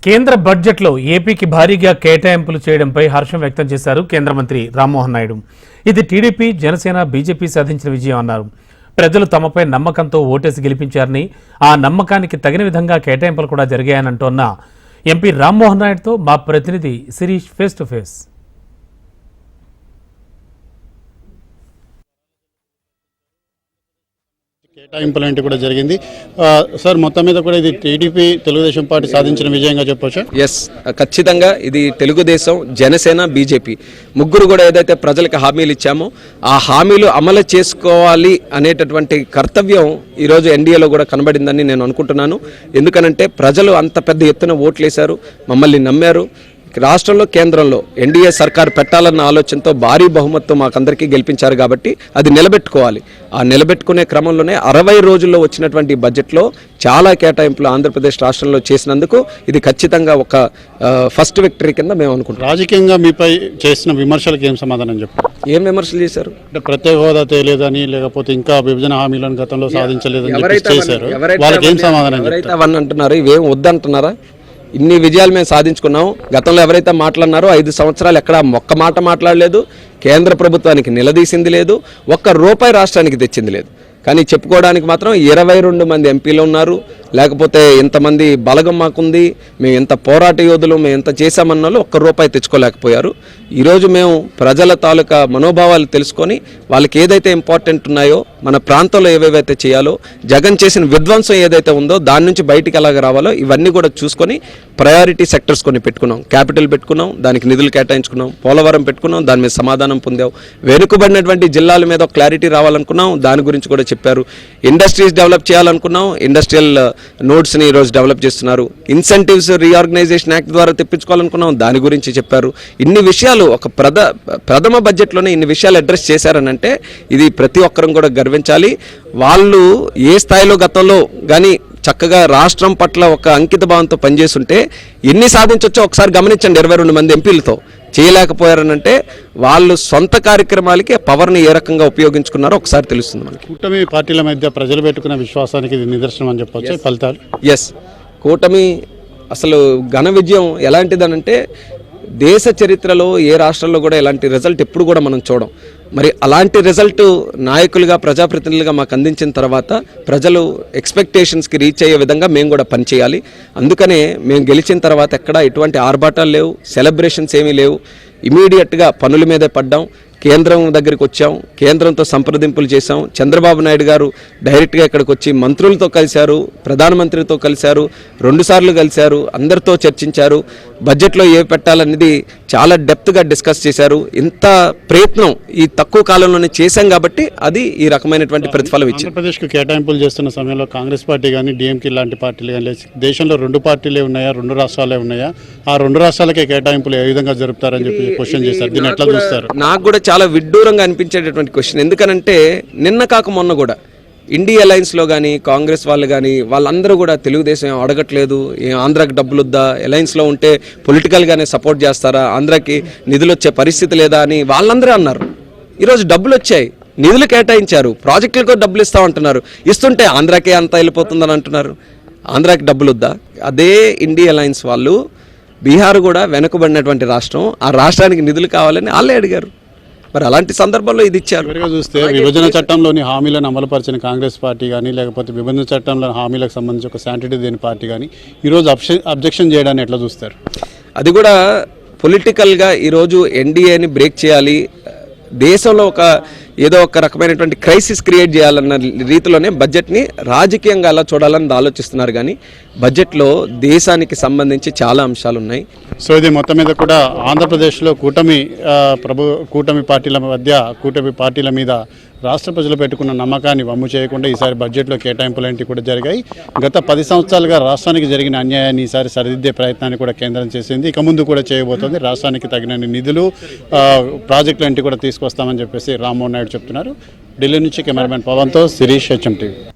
కేంద్ర బడ్జెట్లో ఏపీకి భారీగా కేటాయింపులు చేయడంపై హర్షం వ్యక్తం చేశారు కేంద్ర మంత్రి రామ్మోహన్ నాయుడు. ఇది టీడీపీ, జనసేన, బీజేపీ సాధించిన విజయం అన్నారు. ప్రజలు తమపై నమ్మకంతో ఓటేసి గెలిపించారని, ఆ నమ్మకానికి తగిన విధంగా కేటాయింపులు కూడా జరిగాయని అంటోన్న ఎంపీ రామ్మోహన్ నాయుడుతో మా ప్రతినిధి శిరీష్ ఫేస్ టు ఫేస్. కేటాయింపులు కూడా జరిగింది సార్. మొత్తం మీద కూడా ఇది టీడీపీ, తెలుగుదేశం పార్టీ సాధించిన విజయంగా చెప్పొచ్చు. ఎస్, ఖచ్చితంగా ఇది తెలుగుదేశం, జనసేన, బీజేపీ ముగ్గురు కూడా ఏదైతే ప్రజలకు హామీలు ఇచ్చామో ఆ హామీలు అమలు చేసుకోవాలి అనేటటువంటి కర్తవ్యం ఈరోజు ఎన్డీఏలో కూడా కనబడిందని నేను అనుకుంటున్నాను. ఎందుకనంటే ప్రజలు అంత పెద్ద ఎత్తున ఓట్లేశారు, మమ్మల్ని నమ్మారు. రాష్ట్రంలో, కేంద్రంలో ఎన్డీఏ సర్కారు పెట్టాలన్న ఆలోచనతో భారీ బహుమతితో మాకందరికీ గెలిపించారు కాబట్టి అది నిలబెట్టుకోవాలి. ఆ నిలబెట్టుకునే క్రమంలోనే 60 రోజుల్లో వచ్చినటువంటి బడ్జెట్లో చాలా కేటాయింపులు ఆంధ్రప్రదేశ్ రాష్ట్రంలో చేసినందుకు ఇది ఖచ్చితంగా ఒక ఫస్ట్ విక్టరీ కింద మేము అనుకుంటాం. రాజకీయంగా మీపై చేసిన విమర్శలకు ఏం సమాధానం చెప్పారు? ఏం విమర్శలు చేశారు అంటే ప్రత్యేక హోదా తేలేదని, లేకపోతే ఇంకా విభజన హామీలను గతంలో సాధించలేదని చేశారు. వాళ్ళకి ఏం సమాధానం? ఎవరైతే అవన్నీ అంటున్నారో ఇవేం వద్దంటున్నారా? ఇన్ని విజయాలు మేము సాధించుకున్నాం. గతంలో ఎవరైతే మాట్లాడినారో 5 సంవత్సరాలు ఎక్కడ ఒక్క మాట మాట్లాడలేదు, కేంద్ర ప్రభుత్వానికి నిలదీసింది లేదు, ₹1 రాష్ట్రానికి తెచ్చింది లేదు. కానీ చెప్పుకోవడానికి మాత్రం 22 మంది ఎంపీలు ఉన్నారు, లేకపోతే ఇంతమంది బలగం మాకుంది, మేము ఎంత పోరాట యోధులు, మేము ఎంత చేశామన్న వాళ్ళు ₹1 తెచ్చుకోలేకపోయారు. ఈరోజు మేము ప్రజల తాలూకా మనోభావాలు తెలుసుకొని వాళ్ళకి ఏదైతే ఇంపార్టెంట్ ఉన్నాయో, మన ప్రాంతంలో ఏవేవైతే చేయాలో, జగన్ చేసిన విధ్వంసం ఏదైతే ఉందో దాని నుంచి బయటికి ఎలాగ రావాలో ఇవన్నీ కూడా చూసుకొని ప్రయారిటీ సెక్టర్స్ కొన్ని పెట్టుకున్నాం. క్యాపిటల్ పెట్టుకున్నాం, దానికి నిధులు కేటాయించుకున్నాం. పోలవరం పెట్టుకున్నాం, దాని మీద సమాధానం పొందాం. వెనుకబడినటువంటి జిల్లాల మీద క్లారిటీ రావాలనుకున్నాం, దాని గురించి కూడా చెప్పారు. ఇండస్ట్రీస్ డెవలప్ చేయాలనుకున్నాం, ఇండస్ట్రియల్ నోడ్స్ని ఈరోజు డెవలప్ చేస్తున్నారు. ఇన్సెంటివ్స్ రీఆర్గనైజేషన్ యాక్ట్ ద్వారా తెప్పించుకోవాలనుకున్నాం, దాని గురించి చెప్పారు. ఇన్ని విషయాలు ఒక ప్రథమ బడ్జెట్లోనే ఇన్ని విషయాలు అడ్రస్ చేశారనంటే ఇది ప్రతి ఒక్కరం కూడా గర్వించాలి. వాళ్ళు ఏ స్థాయిలో గతంలో కానీ చక్కగా రాష్ట్రం పట్ల ఒక అంకిత భావంతో పనిచేస్తుంటే ఎన్ని సాధించవచ్చో ఒకసారి గమనించండి. 22 మంది ఎంపీలతో చేయలేకపోయారనంటే వాళ్ళు సొంత కార్యక్రమాలకి పవర్ని ఏ రకంగా ఉపయోగించుకున్నారో ఒకసారి తెలుస్తుంది మనకి. కూటమి పార్టీల మధ్య ప్రజలు పెట్టుకున్న విశ్వాసానికి ఇది నిదర్శనం అని చెప్పొచ్చు ఫలితాలు. ఎస్, కూటమి అసలు ఘన విజయం ఎలాంటిదనంటే దేశ చరిత్రలో ఏ రాష్ట్రంలో కూడా ఇలాంటి రిజల్ట్ ఎప్పుడు కూడా మనం చూడం. మరి అలాంటి రిజల్ట్ నాయకులుగా, ప్రజాప్రతినిధులుగా మాకు అందించిన తర్వాత ప్రజలు ఎక్స్పెక్టేషన్స్కి రీచ్ అయ్యే విధంగా మేము కూడా పనిచేయాలి. అందుకనే మేము గెలిచిన తర్వాత ఎక్కడ ఎటువంటి ఆర్భాటాలు లేవు, సెలబ్రేషన్స్ ఏమీ లేవు. ఇమీడియట్గా పనుల మీదే పడ్డాం, కేంద్రం దగ్గరికి వచ్చాం, కేంద్రంతో సంప్రదింపులు చేశాం. చంద్రబాబు నాయుడు గారు డైరెక్ట్గా ఇక్కడికి వచ్చి మంత్రులతో కలిశారు, ప్రధానమంత్రితో కలిశారు, 2 సార్లు కలిశారు, అందరితో చర్చించారు. బడ్జెట్లో ఏ పెట్టాలనేది చాలా డెప్త్గా డిస్కస్ చేశారు. ఇంత ప్రయత్నం ఈ తక్కువ కాలంలోనే చేశాం కాబట్టి అది ఈ రకమైనటువంటి ప్రతిఫలం ఇచ్చింది. ఆంధ్రప్రదేశ్కు కేటాయింపులు చేస్తున్న సమయంలో కాంగ్రెస్ పార్టీ కానీ, డిఎంకే లాంటి పార్టీలు కానీ, దేశంలో 2 పార్టీలే ఉన్నాయా, 2 రాష్ట్రాలే ఉన్నాయా, ఆ 2 రాష్ట్రాలకే కేటాయింపులు ఏ విధంగా జరుపుతారని చెప్పి క్వశ్చన్ చేశారు. దీన్ని ఎట్లా చూస్తారు? నాకు కూడా చాలా విడ్డూరంగా అనిపించేటటువంటి క్వశ్చన్. ఎందుకనంటే నిన్న కాక మొన్న కూడా ఇండియా అలయన్స్లో కానీ, కాంగ్రెస్ వాళ్ళు కానీ వాళ్ళందరూ కూడా తెలుగుదేశం అడగట్లేదు, ఆంధ్రాకి డబ్బులు వద్దా, అలయన్స్లో ఉంటే పొలిటికల్గానే సపోర్ట్ చేస్తారా, ఆంధ్రాకి నిధులు వచ్చే పరిస్థితి లేదా అని వాళ్ళందరూ అన్నారు. ఈరోజు డబ్బులు వచ్చాయి, నిధులు కేటాయించారు, ప్రాజెక్టులకు డబ్బులు ఇస్తామంటున్నారు. ఇస్తుంటే ఆంధ్రాకే అంతా వెళ్ళిపోతుందని అంటున్నారు. ఆంధ్రాకి డబ్బులు వద్దా? అదే ఇండియా అలయన్స్ వాళ్ళు బీహార్ కూడా వెనుకబడినటువంటి రాష్ట్రం, ఆ రాష్ట్రానికి నిధులు కావాలని వాళ్ళే అడిగారు. మరి అలాంటి సందర్భంలో ఇది ఇచ్చారు. చూస్తే విభజన చట్టంలోని హామీలను అమలుపరిచిన కాంగ్రెస్ పార్టీ కానీ, లేకపోతే విభజన చట్టంలోని హామీలకు సంబంధించి ఒక శాంటిటీ దేని పార్టీ కానీ ఈరోజు అబ్జెక్షన్ చేయడాన్ని ఎట్లా చూస్తారు? అది కూడా పొలిటికల్గా ఈరోజు ఎన్డీఏని బ్రేక్ చేయాలి, దేశంలో ఏదో ఒక రకమైనటువంటి క్రైసిస్ క్రియేట్ చేయాలన్న రీతిలోనే బడ్జెట్ని రాజకీయంగా అలా చూడాలని ఆలోచిస్తున్నారు. కానీ బడ్జెట్లో దేశానికి సంబంధించి చాలా అంశాలు ఉన్నాయి. సో ఇది మొత్తం మీద కూడా ఆంధ్రప్రదేశ్లో కూటమి పార్టీల మీద రాష్ట్ర ప్రజలు పెట్టుకున్న నమ్మకాన్ని వమ్ము చేయకుండా ఈసారి బడ్జెట్లో కేటాయింపులు కూడా జరిగాయి. గత 10 సంవత్సరాలుగా రాష్ట్రానికి జరిగిన అన్యాయాన్ని ఈసారి సరిదిద్దే ప్రయత్నాన్ని కూడా కేంద్రం చేసింది, ఇక ముందు కూడా చేయబోతోంది. రాష్ట్రానికి తగిన నిధులు, ప్రాజెక్టులు కూడా తీసుకొస్తామని చెప్పేసి రామ్మోహన్ నాయుడు చెప్తున్నారు. ఢిల్లీ నుంచి కెమెరామెన్ పవన్తో శిరీష్, HM TV.